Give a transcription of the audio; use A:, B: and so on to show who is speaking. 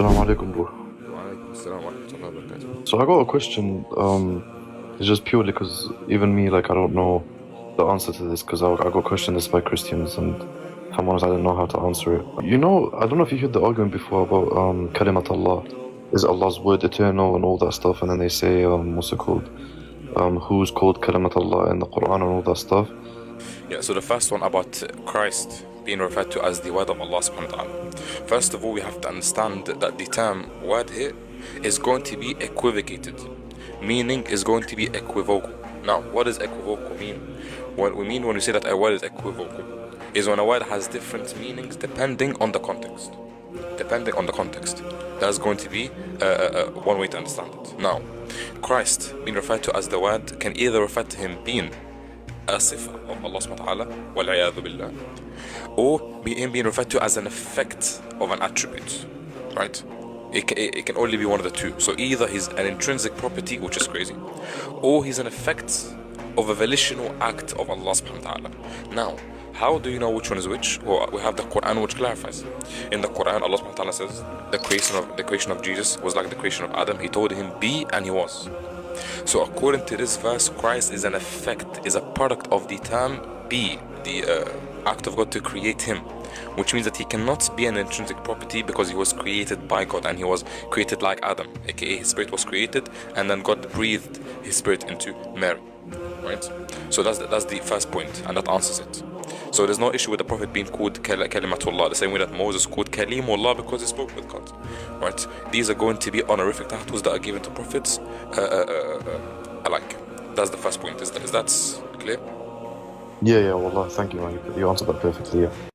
A: Assalamu alaikum, bro.
B: وعليكم السلام ورحمة الله وبركاته.
A: So I got a question. It's just purely because even me, like, I don't know the answer to this because I got questioned this by Christians, and if I'm honest, I didn't know how to answer it. I don't know if you heard the argument before about Kalimatullah. Is Allah's word eternal and all that stuff? And then they say musikot, who's called Kalimatullah in the Quran and all that stuff.
B: Yeah, so the first one about Christ being referred to as the word of Allah subhanahu wa ta'ala. First of all, we have to understand that the term word here is going to be equivocated, meaning is going to be equivocal. Now, what does equivocal mean? What we mean when we say that a word is equivocal is when a word has different meanings depending on the context. Depending on the context, that's going to be one way to understand it. Now, Christ being referred to as the word can either refer to him being a sifa of Allah subhanahu wa ta'ala, wal-'iyadhu billah, or him being referred to as an effect of an attribute, right? It can only be one of the two. So either he's an intrinsic property, which is crazy, or he's an effect of a volitional act of Allah subhanahu wa ta'ala. Now, how do you know which one is which? Well, we have the Quran which clarifies. In the Quran, Allah subhanahu wa ta'ala says the creation of Jesus was like the creation of Adam. He told him be, and he was. So according to this verse, Christ is an effect, is a product of the term be, the act of God to create him, which means that he cannot be an intrinsic property because he was created by God and he was created like Adam, aka his spirit was created and then God breathed his spirit into Mary, right? So that's the first point, and that answers it. So there's no issue with the Prophet being called Kalimatullah, the same way that Moses called Kalimullah because he spoke with God, right? These are going to be honorific titles that are given to prophets alike. That's the first point. Is that clear?
A: Yeah, yeah, wallah, thank you, man. You answered that perfectly. Yeah.